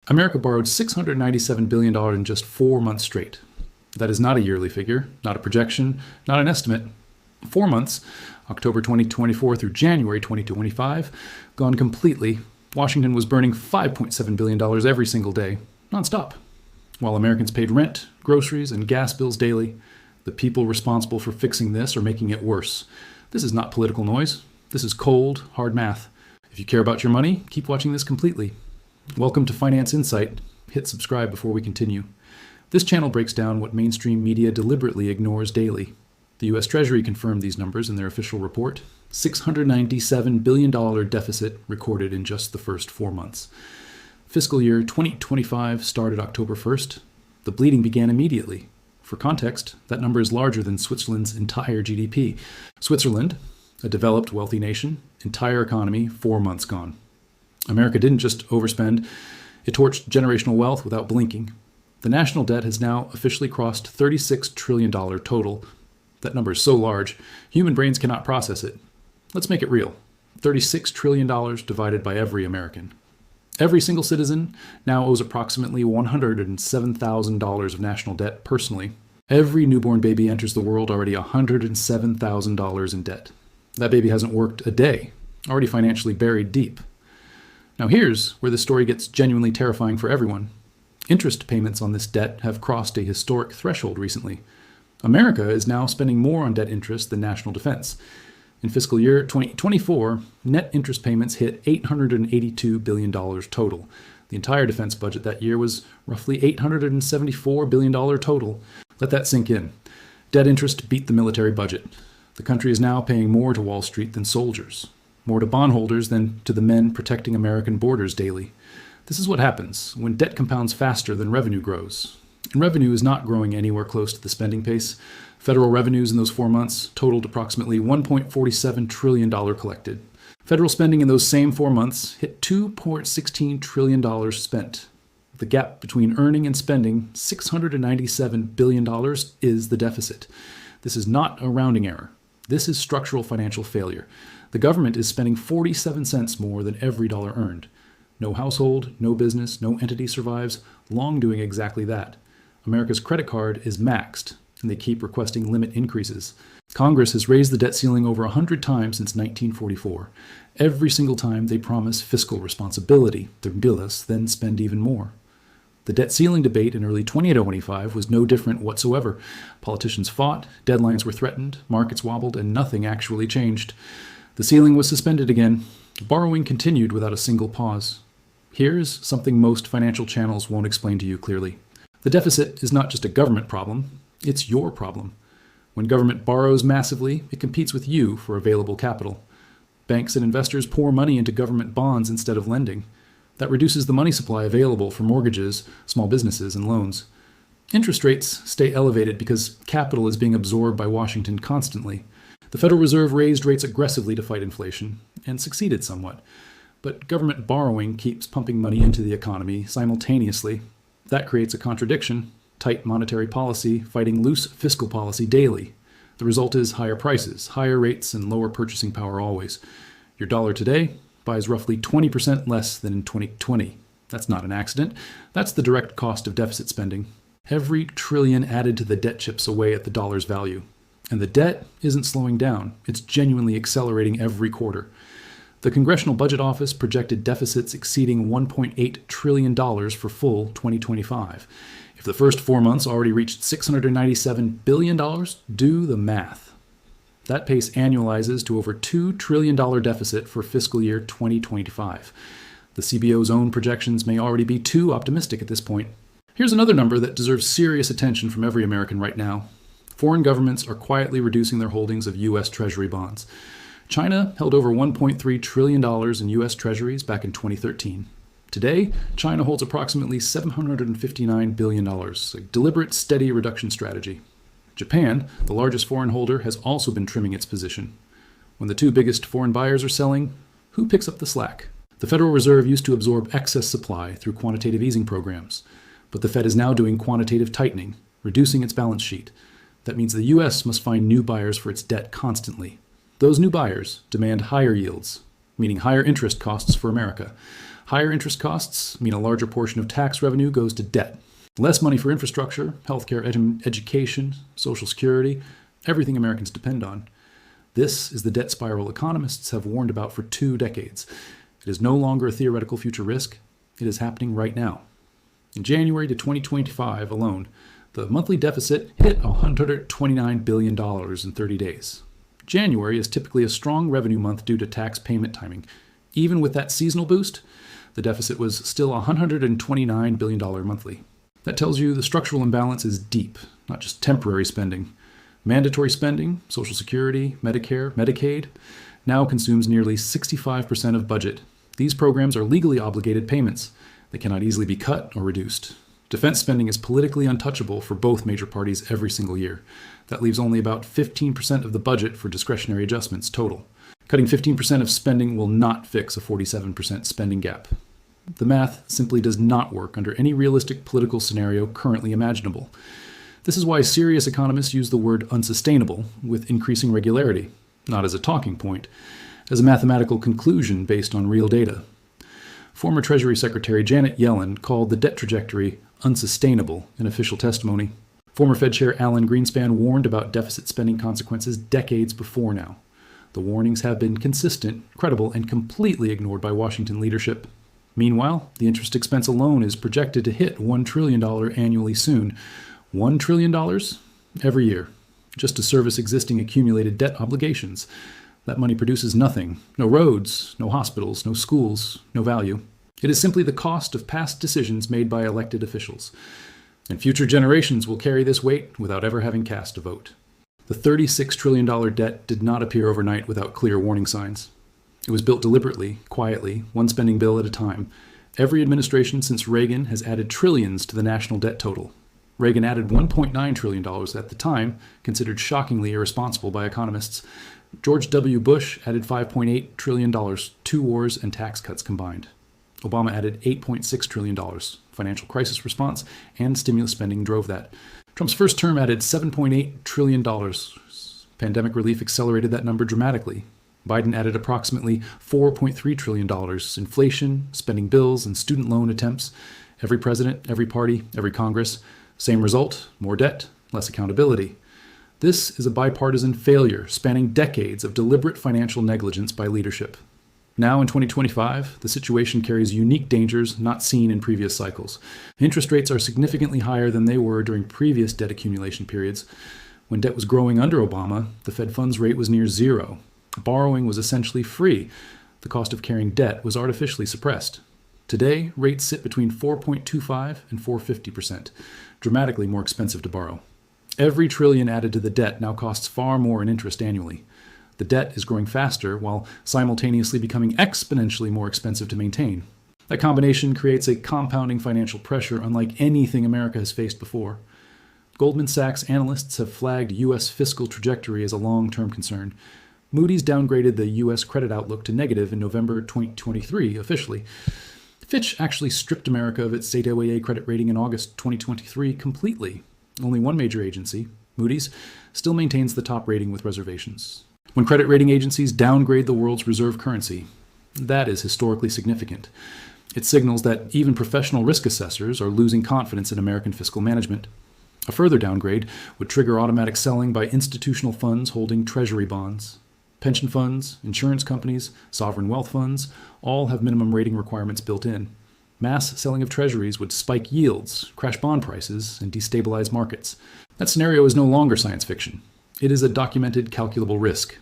America borrowed $697 billion in just 4 months straight. That is not a yearly figure, not a projection, not an estimate. 4 months, October 2024 through January 2025, gone completely. Washington was burning $5.7 billion every single day, nonstop. While Americans paid rent, groceries, and gas bills daily, the people responsible for fixing this are making it worse. This is not political noise. This is cold, hard math. If you care about your money, keep watching this completely. Welcome to Finance Insight. Hit subscribe before we continue. This channel breaks down what mainstream media deliberately ignores daily. The U.S. Treasury confirmed these numbers in their official report. $697 billion deficit recorded in just the first 4 months. Fiscal year 2025 started October 1st. The bleeding began immediately. For context, that number is larger than Switzerland's entire GDP. Switzerland, a developed, wealthy nation, entire economy 4 months gone. America didn't just overspend, it torched generational wealth without blinking. The national debt has now officially crossed $36 trillion total. That number is so large, human brains cannot process it. Let's make it real. $36 trillion divided by every American. Every single citizen now owes approximately $107,000 of national debt personally. Every newborn baby enters the world already $107,000 in debt. That baby hasn't worked a day, already financially buried deep. Now here's where the story gets genuinely terrifying for everyone. Interest payments on this debt have crossed a historic threshold recently. America is now spending more on debt interest than national defense. In fiscal year 2024, net interest payments hit $882 billion total. The entire defense budget that year was roughly $874 billion total. Let that sink in. Debt interest beat the military budget. The country is now paying more to Wall Street than soldiers, more to bondholders than to the men protecting American borders daily. This is what happens when debt compounds faster than revenue grows. And revenue is not growing anywhere close to the spending pace. Federal revenues in those 4 months totaled approximately $1.47 trillion collected. Federal spending in those same 4 months hit $2.16 trillion spent. The gap between earning and spending, $697 billion, is the deficit. This is not a rounding error. This is structural financial failure. The government is spending 47 cents more than every dollar earned. No household, no business, no entity survives long doing exactly that. America's credit card is maxed, and they keep requesting limit increases. Congress has raised the debt ceiling over 100 times since 1944. Every single time they promise fiscal responsibility, their bills then spend even more. The debt ceiling debate in early 2025 was no different whatsoever. Politicians fought, deadlines were threatened, markets wobbled, and nothing actually changed. The ceiling was suspended again. Borrowing continued without a single pause. Here's something most financial channels won't explain to you clearly. The deficit is not just a government problem, it's your problem. When government borrows massively, it competes with you for available capital. Banks and investors pour money into government bonds instead of lending. That reduces the money supply available for mortgages, small businesses, and loans. Interest rates stay elevated because capital is being absorbed by Washington constantly. The Federal Reserve raised rates aggressively to fight inflation, and succeeded somewhat. But government borrowing keeps pumping money into the economy simultaneously. That creates a contradiction: tight monetary policy fighting loose fiscal policy daily. The result is higher prices, higher rates, and lower purchasing power always. Your dollar today buys roughly 20% less than in 2020. That's not an accident. That's the direct cost of deficit spending. Every trillion added to the debt chips away at the dollar's value. And the debt isn't slowing down. It's genuinely accelerating every quarter. The Congressional Budget Office projected deficits exceeding $1.8 trillion for full 2025. If the first 4 months already reached $697 billion, do the math. That pace annualizes to over $2 trillion deficit for fiscal year 2025. The CBO's own projections may already be too optimistic at this point. Here's another number that deserves serious attention from every American right now. Foreign governments are quietly reducing their holdings of U.S. Treasury bonds. China held over $1.3 trillion in U.S. Treasuries back in 2013. Today, China holds approximately $759 billion, a deliberate, steady reduction strategy. Japan, the largest foreign holder, has also been trimming its position. When the two biggest foreign buyers are selling, who picks up the slack? The Federal Reserve used to absorb excess supply through quantitative easing programs, but the Fed is now doing quantitative tightening, reducing its balance sheet. That means the U.S. must find new buyers for its debt constantly. Those new buyers demand higher yields, meaning higher interest costs for America. Higher interest costs mean a larger portion of tax revenue goes to debt. Less money for infrastructure, healthcare, education, Social Security, everything Americans depend on. This is the debt spiral economists have warned about for 2 decades. It is no longer a theoretical future risk. It is happening right now. In January to 2025 alone, the monthly deficit hit $129 billion in 30 days. January is typically a strong revenue month due to tax payment timing. Even with that seasonal boost, the deficit was still $129 billion monthly. That tells you the structural imbalance is deep, not just temporary spending. Mandatory spending, Social Security, Medicare, Medicaid, now consumes nearly 65% of budget. These programs are legally obligated payments. They cannot easily be cut or reduced. Defense spending is politically untouchable for both major parties every single year. That leaves only about 15% of the budget for discretionary adjustments total. Cutting 15% of spending will not fix a 47% spending gap. The math simply does not work under any realistic political scenario currently imaginable. This is why serious economists use the word unsustainable with increasing regularity, not as a talking point, as a mathematical conclusion based on real data. Former Treasury Secretary Janet Yellen called the debt trajectory unsustainable in official testimony. Former Fed Chair Alan Greenspan warned about deficit spending consequences decades before now. The warnings have been consistent, credible, and completely ignored by Washington leadership. Meanwhile, the interest expense alone is projected to hit $1 trillion annually soon. $1 trillion every year, just to service existing accumulated debt obligations. That money produces nothing. No roads, no hospitals, no schools, no value. It is simply the cost of past decisions made by elected officials. And future generations will carry this weight without ever having cast a vote. The $36 trillion debt did not appear overnight without clear warning signs. It was built deliberately, quietly, one spending bill at a time. Every administration since Reagan has added trillions to the national debt total. Reagan added $1.9 trillion at the time, considered shockingly irresponsible by economists. George W. Bush added $5.8 trillion, 2 wars and tax cuts combined. Obama added $8.6 trillion. Financial crisis response and stimulus spending drove that. Trump's first term added $7.8 trillion. Pandemic relief accelerated that number dramatically. Biden added approximately $4.3 trillion. Inflation, spending bills, and student loan attempts. Every president, every party, every Congress. Same result, more debt, less accountability. This is a bipartisan failure spanning decades of deliberate financial negligence by leadership. Now in 2025, the situation carries unique dangers not seen in previous cycles. Interest rates are significantly higher than they were during previous debt accumulation periods. When debt was growing under Obama, the Fed funds rate was near zero. Borrowing was essentially free. The cost of carrying debt was artificially suppressed. Today, rates sit between 4.25 and 4.50%, dramatically more expensive to borrow. Every trillion added to the debt now costs far more in interest annually. The debt is growing faster while simultaneously becoming exponentially more expensive to maintain. That combination creates a compounding financial pressure unlike anything America has faced before. Goldman Sachs analysts have flagged U.S. fiscal trajectory as a long-term concern. Moody's downgraded the U.S. credit outlook to negative in November 2023 officially. Fitch actually stripped America of its AAA credit rating in August 2023 completely. Only one major agency, Moody's, still maintains the top rating with reservations. When credit rating agencies downgrade the world's reserve currency, that is historically significant. It signals that even professional risk assessors are losing confidence in American fiscal management. A further downgrade would trigger automatic selling by institutional funds holding Treasury bonds. Pension funds, insurance companies, sovereign wealth funds all have minimum rating requirements built in. Mass selling of treasuries would spike yields, crash bond prices, and destabilize markets. That scenario is no longer science fiction. It is a documented, calculable risk.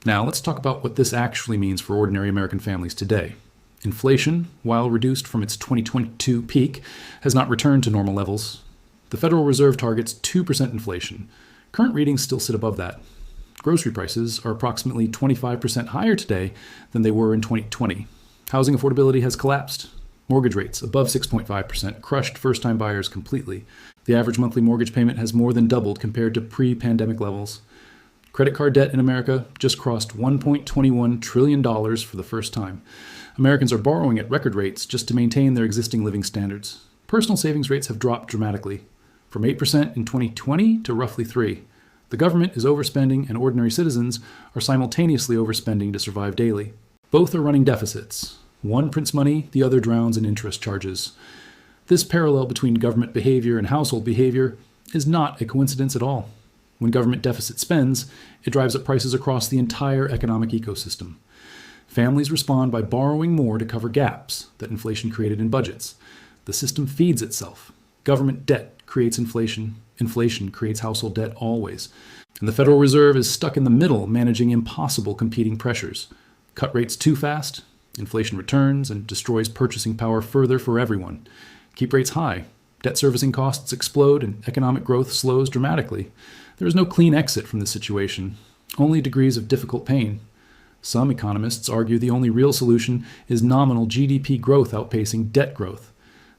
Now, let's talk about what this actually means for ordinary American families today. Inflation, while reduced from its 2022 peak, has not returned to normal levels. The Federal Reserve targets 2% inflation. Current readings still sit above that. Grocery prices are approximately 25% higher today than they were in 2020. Housing affordability has collapsed. Mortgage rates above 6.5% crushed first-time buyers completely. The average monthly mortgage payment has more than doubled compared to pre-pandemic levels. Credit card debt in America just crossed $1.21 trillion for the first time. Americans are borrowing at record rates just to maintain their existing living standards. Personal savings rates have dropped dramatically, from 8% in 2020 to roughly 3%. The government is overspending and ordinary citizens are simultaneously overspending to survive daily. Both are running deficits. One prints money, the other drowns in interest charges. This parallel between government behavior and household behavior is not a coincidence at all. When government deficit spends, it drives up prices across the entire economic ecosystem. Families respond by borrowing more to cover gaps that inflation created in budgets. The system feeds itself. Government debt creates inflation. Inflation creates household debt always. And the Federal Reserve is stuck in the middle, managing impossible competing pressures. Cut rates too fast, inflation returns and destroys purchasing power further for everyone. Keep rates high, debt servicing costs explode, and economic growth slows dramatically. There is no clean exit from this situation, only degrees of difficult pain. Some economists argue the only real solution is nominal GDP growth outpacing debt growth.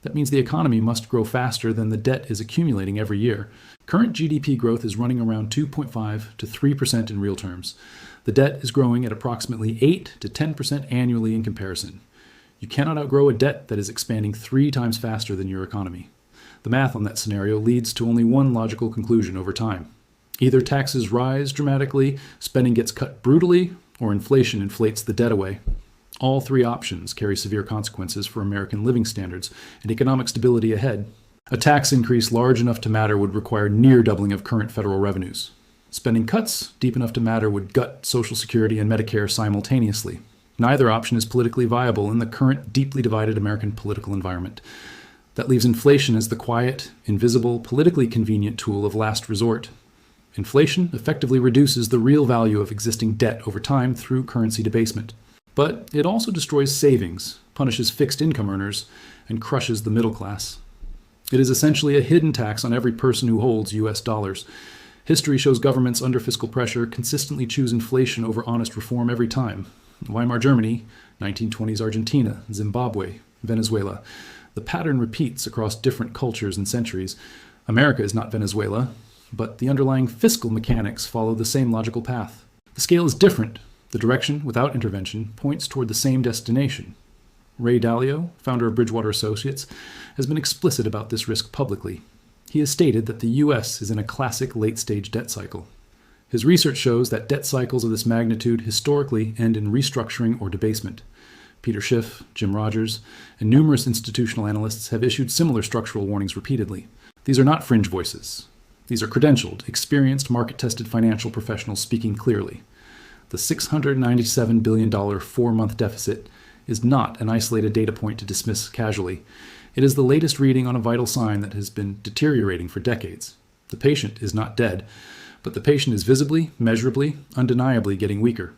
That means the economy must grow faster than the debt is accumulating every year. Current GDP growth is running around 2.5 to 3% in real terms. The debt is growing at approximately 8 to 10% annually in comparison. You cannot outgrow a debt that is expanding 3 times faster than your economy. The math on that scenario leads to only one logical conclusion over time. Either taxes rise dramatically, spending gets cut brutally, or inflation inflates the debt away. All 3 options carry severe consequences for American living standards and economic stability ahead. A tax increase large enough to matter would require near doubling of current federal revenues. Spending cuts deep enough to matter would gut Social Security and Medicare simultaneously. Neither option is politically viable in the current deeply divided American political environment. That leaves inflation as the quiet, invisible, politically convenient tool of last resort. Inflation effectively reduces the real value of existing debt over time through currency debasement. But it also destroys savings, punishes fixed income earners, and crushes the middle class. It is essentially a hidden tax on every person who holds US dollars. History shows governments under fiscal pressure consistently choose inflation over honest reform every time. Weimar Germany, 1920s Argentina, Zimbabwe, Venezuela. The pattern repeats across different cultures and centuries. America is not Venezuela, but the underlying fiscal mechanics follow the same logical path. The scale is different. The direction, without intervention, points toward the same destination. Ray Dalio, founder of Bridgewater Associates, has been explicit about this risk publicly. He has stated that the U.S. is in a classic late-stage debt cycle. His research shows that debt cycles of this magnitude historically end in restructuring or debasement. Peter Schiff, Jim Rogers, and numerous institutional analysts have issued similar structural warnings repeatedly. These are not fringe voices. These are credentialed, experienced, market-tested financial professionals speaking clearly. The $697 billion 4-month deficit is not an isolated data point to dismiss casually. It is the latest reading on a vital sign that has been deteriorating for decades. The patient is not dead, but the patient is visibly, measurably, undeniably getting weaker.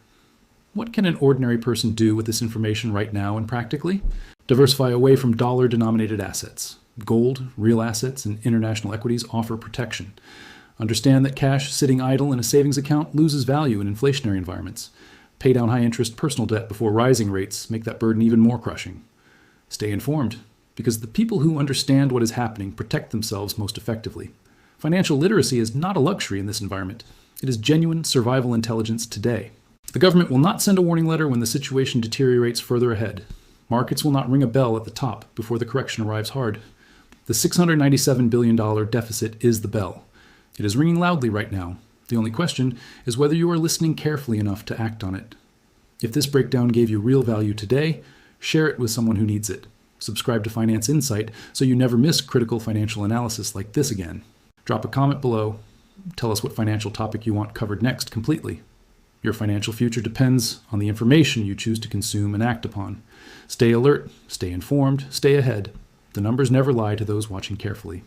What can an ordinary person do with this information right now and practically? Diversify away from dollar-denominated assets. Gold, real assets, and international equities offer protection. Understand that cash sitting idle in a savings account loses value in inflationary environments. Pay down high-interest personal debt before rising rates make that burden even more crushing. Stay informed, because the people who understand what is happening protect themselves most effectively. Financial literacy is not a luxury in this environment. It is genuine survival intelligence today. The government will not send a warning letter when the situation deteriorates further ahead. Markets will not ring a bell at the top before the correction arrives hard. The $697 billion deficit is the bell. It is ringing loudly right now. The only question is whether you are listening carefully enough to act on it. If this breakdown gave you real value today, share it with someone who needs it. Subscribe to Finance Insight so you never miss critical financial analysis like this again. Drop a comment below. Tell us what financial topic you want covered next completely. Your financial future depends on the information you choose to consume and act upon. Stay alert, stay informed, stay ahead. The numbers never lie to those watching carefully.